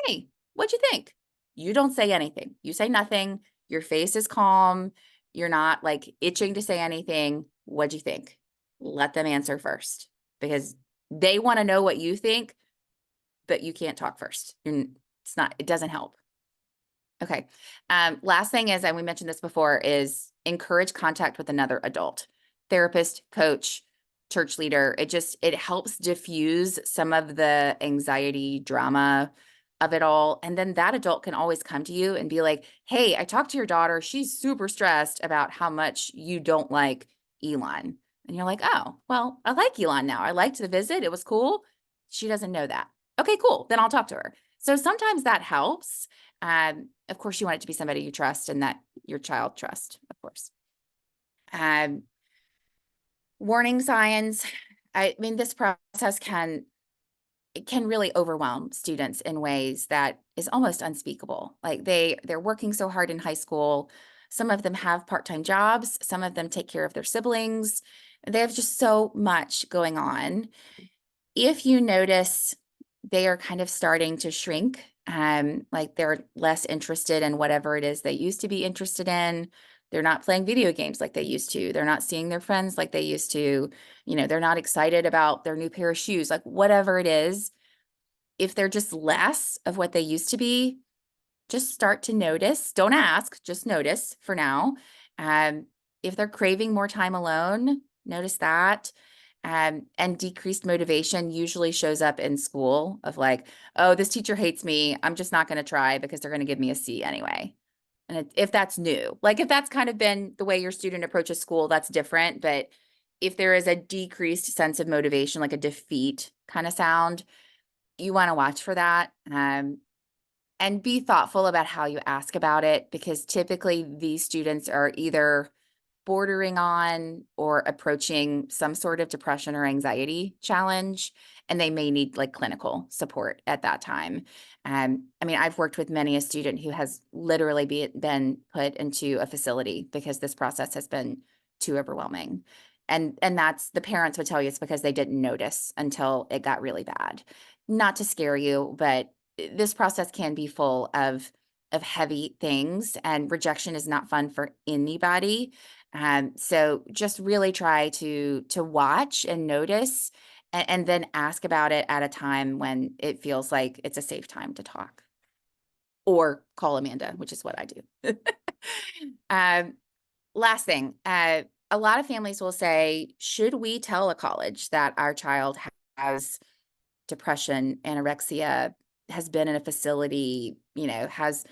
Hey, what'd you think? You don't say anything. You say nothing. Your face is calm. You're not like itching to say anything. What'd you think? Let them answer first, because they want to know what you think, but you can't talk first. It doesn't help. Okay. Last thing is, and we mentioned this before, is encourage contact with another adult, therapist, coach, church leader. It helps diffuse some of the anxiety drama of it all. And then that adult can always come to you and be like, hey, I talked to your daughter. She's super stressed about how much you don't like Elon. And you're like, oh, well, I like Elon now. I liked the visit. It was cool. She doesn't know that. Okay, cool. Then I'll talk to her. So sometimes that helps. Of course, you want it to be somebody you trust and that your child trusts, of course. Warning signs. I mean, this process can really overwhelm students in ways that is almost unspeakable. Like, they're working so hard in high school. Some of them have part-time jobs. Some of them take care of their siblings. They have just so much going on. If you notice they are kind of starting to shrink, like they're less interested in whatever it is they used to be interested in. They're not playing video games like they used to. They're not seeing their friends like they used to. They're not excited about their new pair of shoes, like whatever it is. If they're just less of what they used to be, just start to notice. Don't ask, just notice for now. If they're craving more time alone, notice that. And decreased motivation usually shows up in school, of like, oh, this teacher hates me. I'm just not going to try because they're going to give me a C anyway. And if that's new, like if that's kind of been the way your student approaches school, that's different. But if there is a decreased sense of motivation, like a defeat kind of sound, you want to watch for that. And be thoughtful about how you ask about it, because typically these students are either bordering on or approaching some sort of depression or anxiety challenge, and they may need like clinical support at that time. I mean, I've worked with many a student who has literally been put into a facility because this process has been too overwhelming. And that's, the parents would tell you it's because they didn't notice until it got really bad. Not to scare you, but this process can be full of heavy things, and rejection is not fun for anybody. So just really try to watch and notice, and then ask about it at a time when it feels like it's a safe time to talk, or call Amanda, which is what I do. Last thing, a lot of families will say, should we tell a college that our child has depression, anorexia, has been in a facility, you know, has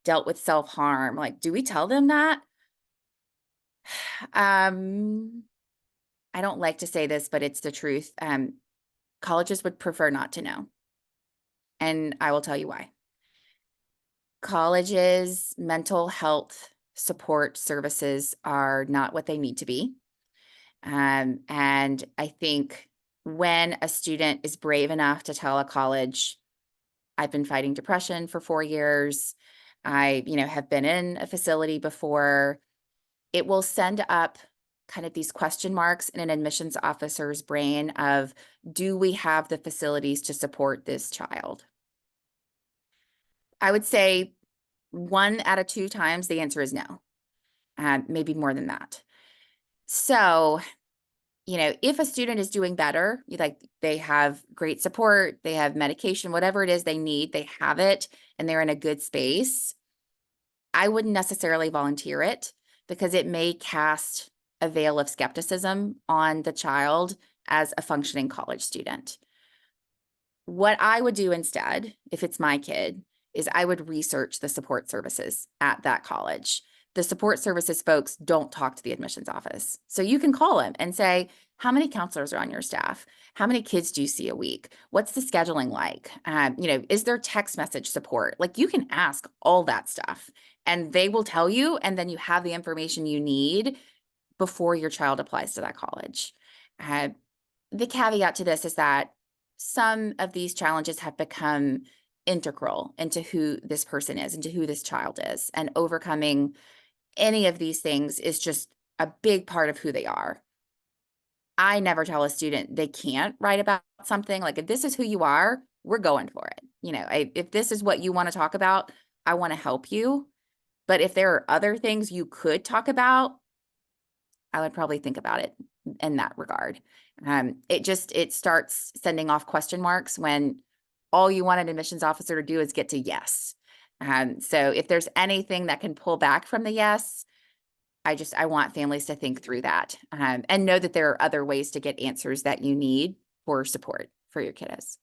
dealt with self-harm? Like, do we tell them that? I don't like to say this, but it's the truth. Colleges would prefer not to know. And I will tell you why. Colleges' mental health support services are not what they need to be. And I think when a student is brave enough to tell a college, I've been fighting depression for 4 years, I, you know, have been in a facility before, it will send up kind of these question marks in an admissions officer's brain of, do we have the facilities to support this child? I would say 1 out of 2 times the answer is no, maybe more than that. So, you know, if a student is doing better, like they have great support, they have medication, whatever it is they need, they have it, and they're in a good space, I wouldn't necessarily volunteer it, because it may cast a veil of skepticism on the child as a functioning college student. What I would do instead, if it's my kid, is I would research the support services at that college. The support services folks don't talk to the admissions office. So you can call them and say, how many counselors are on your staff? How many kids do you see a week? What's the scheduling like? You know, is there text message support? Like, you can ask all that stuff and they will tell you, and then you have the information you need before your child applies to that college. The caveat to this is that some of these challenges have become integral into who this person is, into who this child is, and overcoming any of these things is just a big part of who they are. I never tell a student they can't write about something. Like, if this is who you are, we're going for it. You know, if this is what you want to talk about, I want to help you. But if there are other things you could talk about, I would probably think about it in that regard. It starts sending off question marks when all you want an admissions officer to do is get to yes. So if there's anything that can pull back from the yes, I want families to think through that, and know that there are other ways to get answers that you need for support for your kiddos.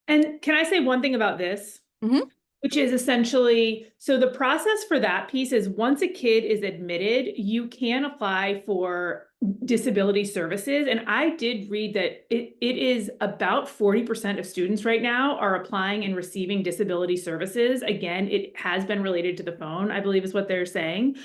And can I say one thing about this? Mhm. Which is essentially, so the process for that piece is, once a kid is admitted, you can apply for disability services. And I did read that it is about 40% of students right now are applying and receiving disability services. Again, it has been related to the phone, I believe is what they're saying,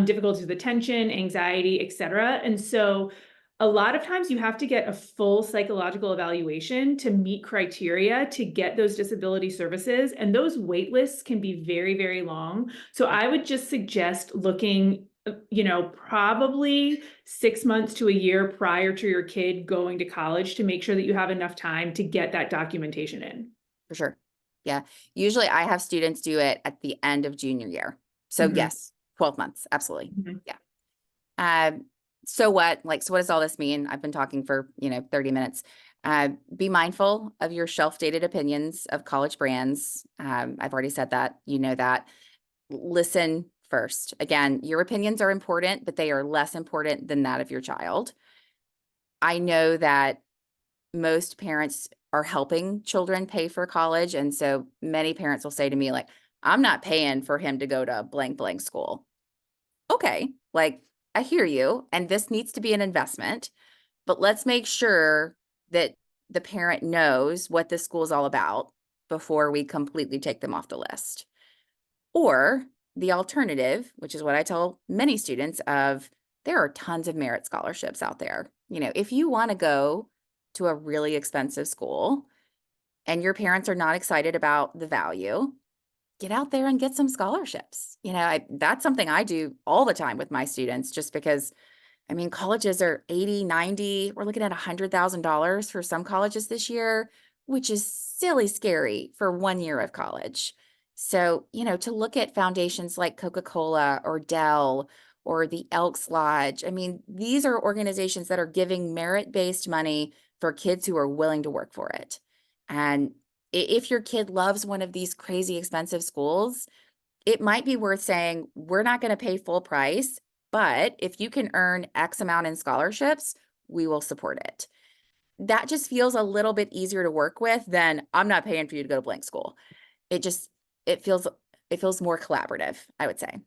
difficulties with attention, anxiety, etc. And so a lot of times you have to get a full psychological evaluation to meet criteria to get those disability services. And those wait lists can be very, very long. So I would just suggest looking, you know, probably 6 months to a year prior to your kid going to college, to make sure that you have enough time to get that documentation in. For sure. Yeah. Usually I have students do it at the end of junior year. So Mhm. yes, 12 months. Absolutely. Mhm. Yeah. So what does all this mean? I've been talking for, 30 minutes. Be mindful of your shelf-dated opinions of college brands. I've already said that, you know that. Listen first. Again, your opinions are important, but they are less important than that of your child. I know that most parents are helping children pay for college. And so many parents will say to me, like, I'm not paying for him to go to blank blank school. Okay, like, I hear you, and this needs to be an investment, but let's make sure that the parent knows what this school is all about before we completely take them off the list. Or the alternative, which is what I tell many students, of there are tons of merit scholarships out there. You know, if you want to go to a really expensive school and your parents are not excited about the value, get out there and get some scholarships. You know, that's something I do all the time with my students, just because, I mean, colleges are 80, 90, we're looking at $100,000 for some colleges this year, which is silly scary for 1 year of college. So, you know, to look at foundations like Coca-Cola or Dell or the Elks Lodge, I mean, these are organizations that are giving merit-based money for kids who are willing to work for it. And if your kid loves one of these crazy expensive schools, it might be worth saying, we're not going to pay full price, but if you can earn X amount in scholarships, we will support it. That just feels a little bit easier to work with than I'm not paying for you to go to blank school. It just, it feels more collaborative, I would say.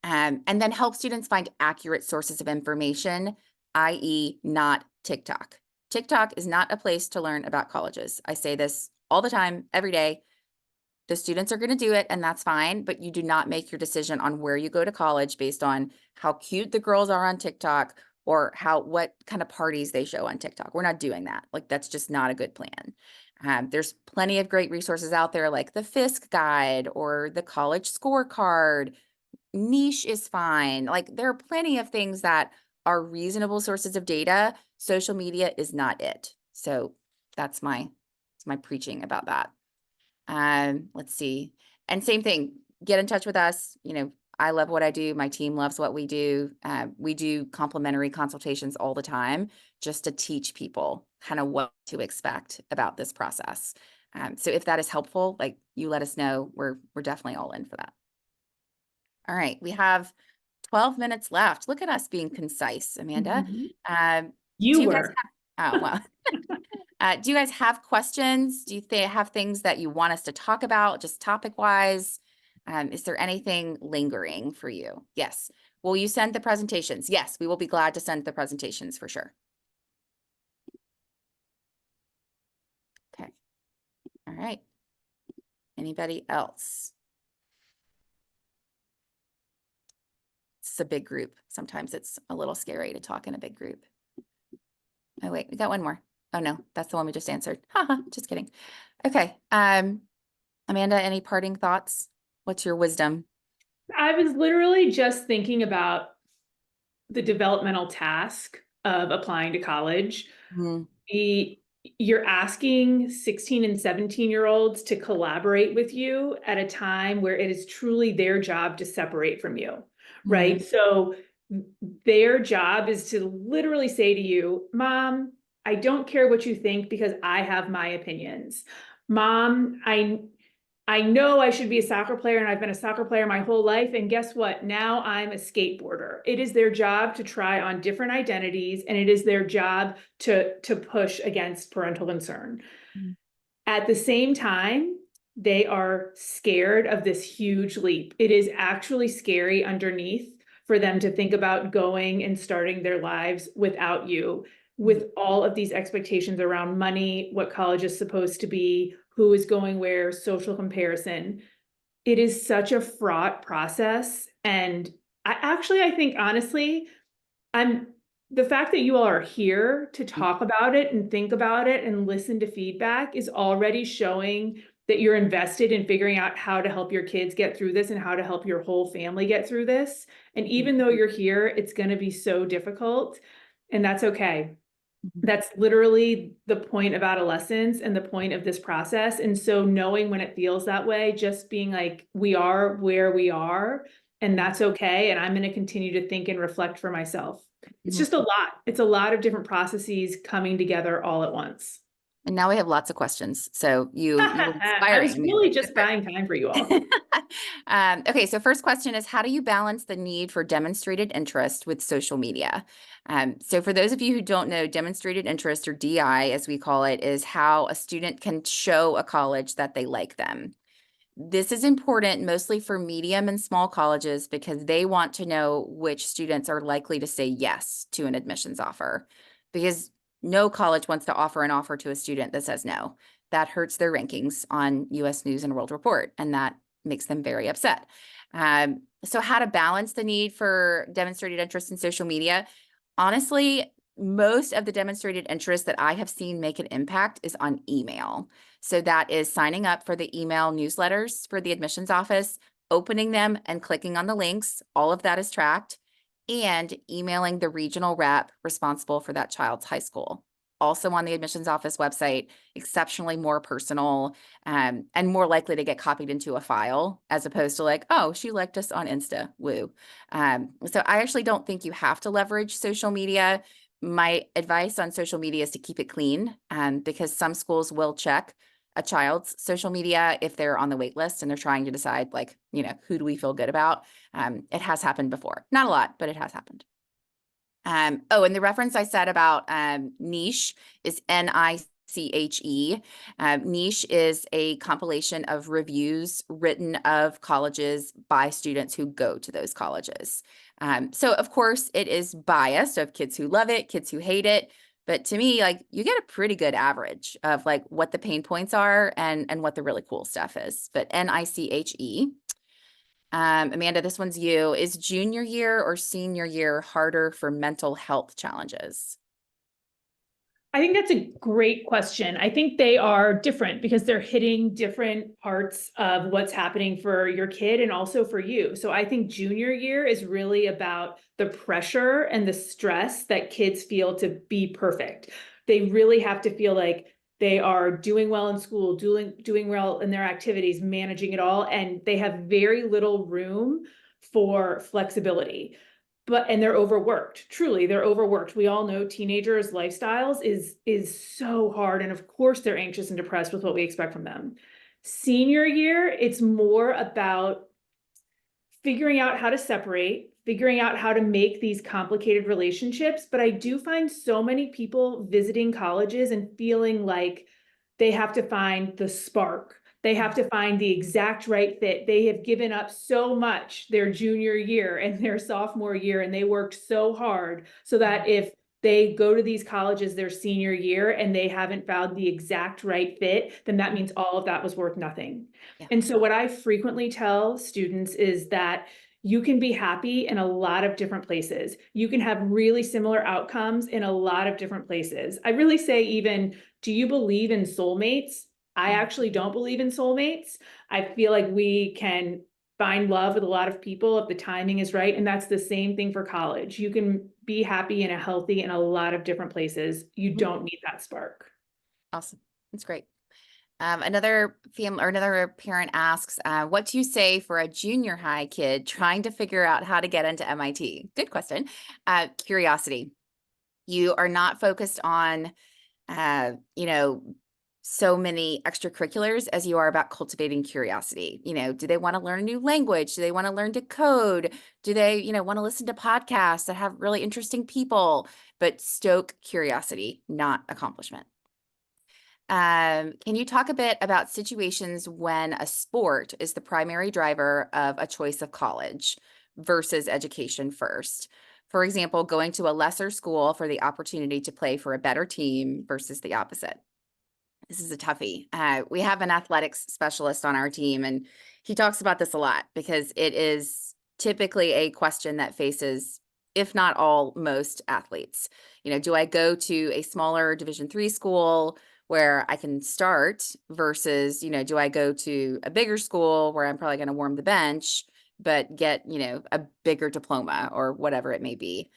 And then help students find accurate sources of information, i.e. not TikTok. TikTok is not a place to learn about colleges. I say this all the time, every day. The students are going to do it, and that's fine, but you do not make your decision on where you go to college based on how cute the girls are on TikTok or what kind of parties they show on TikTok. We're not doing that. Like, that's just not a good plan. There's plenty of great resources out there, like the FISC guide or the college scorecard. Niche is fine. Like, there are plenty of things that are reasonable sources of data. Social media is not it. So that's my preaching about that. Let's see. And same thing, get in touch with us. You know, I love what I do. My team loves what we do. We do complimentary consultations all the time just to teach people kind of what to expect about this process. So if that is helpful, like, you let us know. We're definitely all in for that. All right, we have 12 minutes left. Look at us being concise, Amanda. Mhm. Do You you guys were. have, oh, well. Do you guys have questions? Do you have things that you want us to talk about, just topic wise? Is there anything lingering for you? Yes. Will you send the presentations? Yes, we will be glad to send the presentations for sure. Okay. All right. Anybody else? It's a big group. Sometimes it's a little scary to talk in a big group. Oh, wait, we got one more. Oh no, that's the one we just answered. Haha, just kidding. Okay. Amanda, any parting thoughts? What's your wisdom? I was literally just thinking about the developmental task of applying to college. Mm, You're asking 16 and 17-year-olds to collaborate with you at a time where it is truly their job to separate from you, right? mm, So their job is to literally say to you, Mom, I don't care what you think because I have my opinions. Mom, I know I should be a soccer player and I've been a soccer player my whole life. And guess what? Now I'm a skateboarder. It is their job to try on different identities, and it is their job to push against parental concern. mm, At the same time, they are scared of this huge leap. It is actually scary underneath for them to think about going and starting their lives without you, mm, with all of these expectations around money, what college is supposed to be, who is going where, social comparison. It is such a fraught process. And I think honestly, I'm the fact that you all are here to mm, talk about it and think about it and listen to feedback is already showing that you're invested in figuring out how to help your kids get through this and how to help your whole family get through this. And mm, even though you're here, it's going to be so difficult, and that's okay. mm, That's literally the point of adolescence and the point of this process. And so knowing when it feels that way, just being like, we are where we are, and mm, that's okay. And I'm going to continue to think and reflect for myself. It's mm. just a lot. It's a lot of different processes coming together all at once. And now we have lots of questions. So you were I was inspiring, really Amanda. just buying time for you all. Okay, so first question is, how do you balance the need for demonstrated interest with social media? So for those of you who don't know, demonstrated interest, or DI as we call it, is how a student can show a college that they like them. This is important mostly for medium and small colleges because they want to know which students are likely to say yes to an admissions offer, because no college wants to offer an offer to a student that says no. That hurts their rankings on US News and World Report, and that makes them very upset. So how to balance the need for demonstrated interest in social media? Honestly, most of the demonstrated interest that I have seen make an impact is on email. So that is signing up for the email newsletters for the admissions office, opening them and clicking on the links. All of that is tracked, and emailing the regional rep responsible for that child's high school. Also on the admissions office website, exceptionally more personal, and more likely to get copied into a file as opposed to like, oh, she liked us on Insta, woo. So I actually don't think you have to leverage social media. My advice on social media is to keep it clean, because some schools will check a child's social media if they're on the wait list and they're trying to decide, like, who do we feel good about? It has happened before. Not a lot, but it has happened. Oh, and the reference I said about niche is NICHE. Niche is a compilation of reviews written of colleges by students who go to those colleges. So of course it is biased of kids who love it, kids who hate it. But to me, like, you get a pretty good average of like what the pain points are and what the really cool stuff is. But NICHE. Amanda, this one's you. Is junior year or senior year harder for mental health challenges? I think that's a great question. I think they are different because they're hitting different parts of what's happening for your kid and also for you. So I think junior year is really about the pressure and the stress that kids feel to be perfect. They really have to feel like they are doing well in school, doing well in their activities, managing it all, and they have very little room for flexibility. And they're overworked. Truly, they're overworked. We all know teenagers' lifestyles is so hard, and of course they're anxious and depressed with what we expect from them. Senior year, it's more about figuring out how to separate, figuring out how to make these complicated relationships. But I do find so many people visiting colleges and feeling like they have to find the spark. They have to find the exact right fit. They have given up so much their junior year and their sophomore year, and they worked so hard so that if they go to these colleges their senior year and they haven't found the exact right fit, then that means all of that was worth nothing. Yeah. And so what I frequently tell students is that you can be happy in a lot of different places. You can have really similar outcomes in a lot of different places. I really say, even, do you believe in soulmates? I actually don't believe in soulmates. I feel like we can find love with a lot of people if the timing is right. And that's the same thing for college. You can be happy and healthy in a lot of different places. You don't need that spark. Awesome. That's great. Another family or another parent asks, what do you say for a junior high kid trying to figure out how to get into MIT? Good question. Curiosity. You are not focused on, so many extracurriculars as you are about cultivating curiosity. Do they want to learn a new language? Do they want to learn to code? Do they, want to listen to podcasts that have really interesting people? But stoke curiosity, not accomplishment. Can you talk a bit about situations when a sport is the primary driver of a choice of college versus education first? For example, going to a lesser school for the opportunity to play for a better team versus the opposite. This is a toughie. We have an athletics specialist on our team, and he talks about this a lot because it is typically a question that faces, if not all, most athletes. Do I go to a smaller Division III school where I can start versus, do I go to a bigger school where I'm probably going to warm the bench, but get, a bigger diploma or whatever it may be?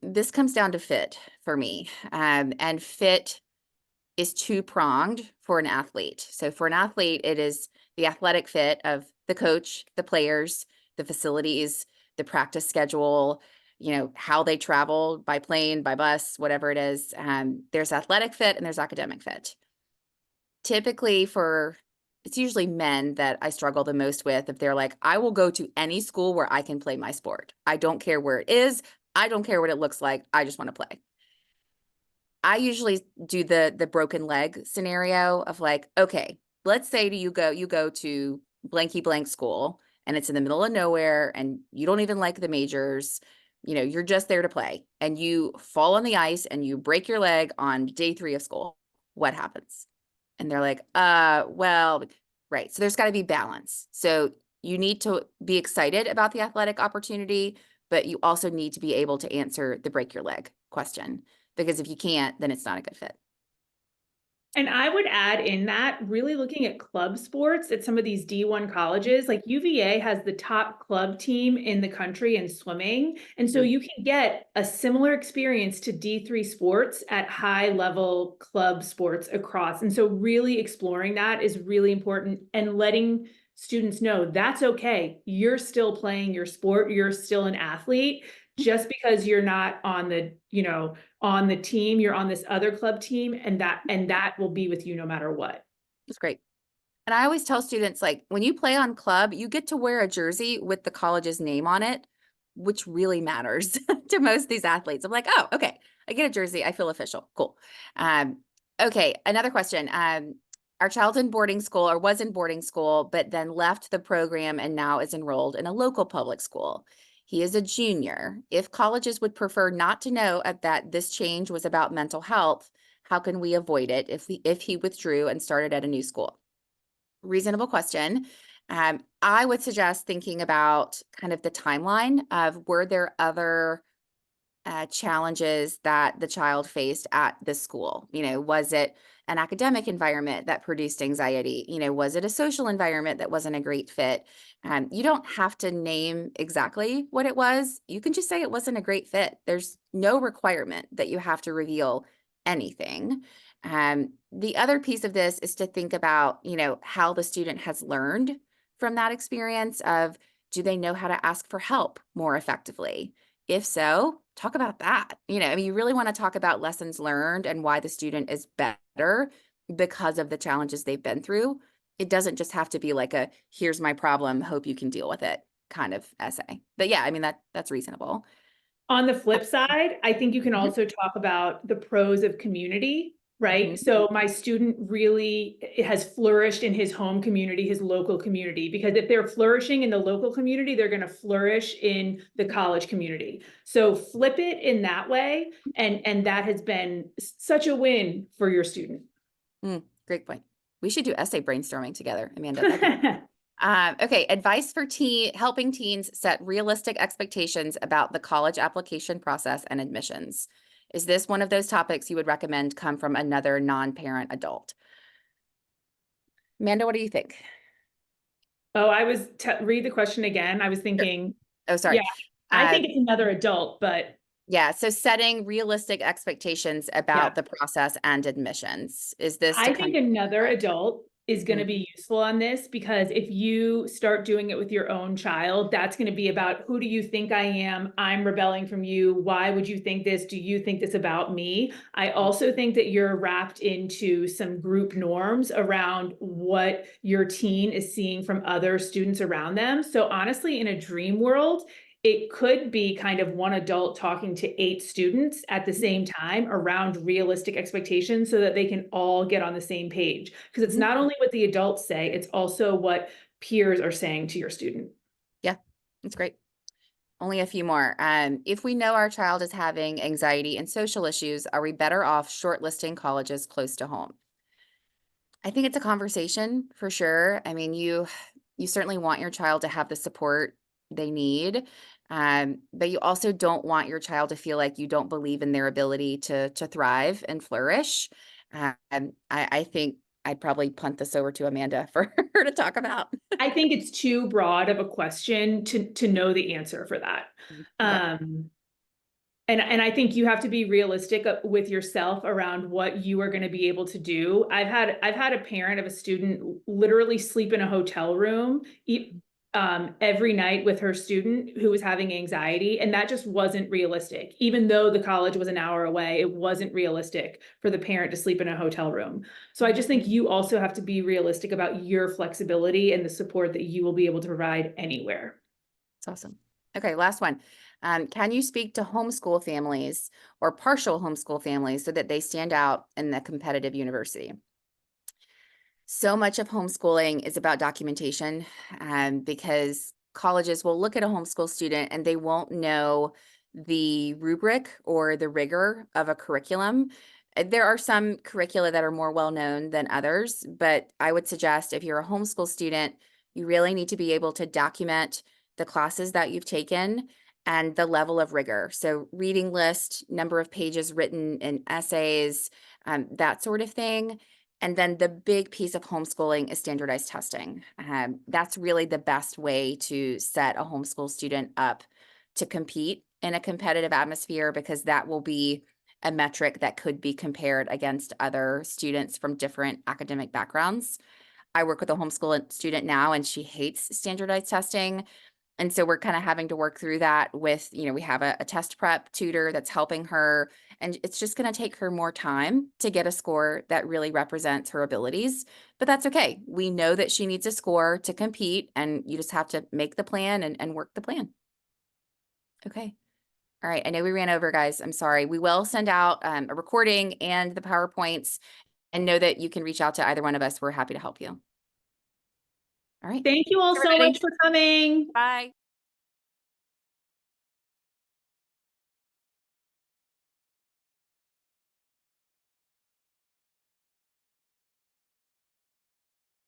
This comes down to fit for me. And fit is two-pronged for an athlete. So for an athlete, it is the athletic fit of the coach, the players, the facilities, the practice schedule, how they travel by plane, by bus, whatever it is. There's athletic fit and there's academic fit. Typically it's usually men that I struggle the most with if they're like, I will go to any school where I can play my sport. I don't care where it is. I don't care what it looks like. I just want to play. I usually do the broken leg scenario of like, okay, let's say you go to blanky blank school and it's in the middle of nowhere and you don't even like the majors, you're just there to play and you fall on the ice and you break your leg on day 3 of school. What happens? And they're like, well, right. So there's got to be balance. So you need to be excited about the athletic opportunity, but you also need to be able to answer the break your leg question, because if you can't, then it's not a good fit. And I would add in that really looking at club sports at some of these D1 colleges, like UVA has the top club team in the country in swimming. And so Mhm. you can get a similar experience to D3 sports at high level club sports across. And so really exploring that is really important, and letting students know that's okay. You're still playing your sport. You're still an athlete. Just because you're not on the, on the team, you're on this other club team, and that will be with you no matter what. It's great. And I always tell students, like, when you play on club, you get to wear a jersey with the college's name on it, which really matters to most of these athletes. I'm like, oh, okay, I get a jersey. I feel official. Cool. Um, okay, another question. Our child's in boarding school, or was in boarding school, but then left the program and now is enrolled in a local public school. He is a junior. If colleges would prefer not to know that this change was about mental health, how can we avoid it if he withdrew and started at a new school? Reasonable question. I would suggest thinking about kind of the timeline of, were there other challenges that the child faced at the school? Was it an academic environment that produced anxiety? Was it a social environment that wasn't a great fit? You don't have to name exactly what it was. You can just say it wasn't a great fit. There's no requirement that you have to reveal anything. The other piece of this is to think about, how the student has learned from that experience of, do they know how to ask for help more effectively? If so, talk about that. You really want to talk about lessons learned and why the student is better because of the challenges they've been through. It doesn't just have to be like a, here's my problem, hope you can deal with it kind of essay. But yeah, that's reasonable. On the flip side, I think you can Mhm, also talk about the pros of community, right? mhm, So my student really has flourished in his home community, his local community, because if they're flourishing in the local community, they're going to flourish in the college community. So flip it in that way, and that has been such a win for your student. great point. We should do essay brainstorming together, Amanda. That'd be fun. Okay, advice for helping teens set realistic expectations about the college application process and admissions. Is this one of those topics you would recommend come from another non-parent adult? Amanda, what do you think? Oh, read the question again. I was thinking, Oh, yeah, sorry. I Uh, think it's another adult, but yeah, so setting realistic expectations about yeah. the process and admissions. Is this to I come? think another adult is going to Mhm, be useful on this, because if you start doing it with your own child, that's going to be about, who do you think I am? I'm rebelling from you. Why would you think this? Do you think this about me? I also think that you're wrapped into some group norms around what your teen is seeing from other students around them. So honestly, in a dream world, it could be kind of one adult talking to 8 students at the same time around realistic expectations, so that they can all get on the same page. Because it's mhm. not only what the adults say, it's also what peers are saying to your student. Yeah, that's great. Only a few more. If we know our child is having anxiety and social issues, are we better off shortlisting colleges close to home? I think it's a conversation for sure. I mean, you certainly want your child to have the support they need, but you also don't want your child to feel like you don't believe in their ability to thrive and flourish. I think I'd probably punt this over to Amanda for her to talk about. I think it's too broad of a question to know the answer for that. Okay. Um, and I think you have to be realistic with yourself around what you are going to be able to do. I've had a parent of a student literally sleep in a hotel room every night with her student who was having anxiety, and that just wasn't realistic. Even though the college was an hour away, it wasn't realistic for the parent to sleep in a hotel room. So I just think you also have to be realistic about your flexibility and the support that you will be able to provide anywhere. That's awesome. Okay, last one. Can you speak to homeschool families or partial homeschool families so that they stand out in the competitive university? So much of homeschooling is about documentation, because colleges will look at a homeschool student and they won't know the rubric or the rigor of a curriculum. There are some curricula that are more well known than others, but I would suggest if you're a homeschool student, You really need to be able to document the classes that you've taken and the level of rigor. So reading list, number of pages written in essays, that sort of thing. And then the big piece of homeschooling is standardized testing. That's really the best way to set a homeschool student up to compete in a competitive atmosphere, because that will be a metric that could be compared against other students from different academic backgrounds. I work with a homeschool student now, and she hates standardized testing. And so we're kind of having to work through that with, we have a test prep tutor that's helping her, and it's just going to take her more time to get a score that really represents her abilities. But that's okay. We know that she needs a score to compete, and you just have to make the plan and work the plan. Okay. All right. I know we ran over, guys. I'm sorry. We will send out a recording and the PowerPoints, and know that you can reach out to either one of us. We're happy to help you. All right. Thank you all so Everybody. much for coming. Bye.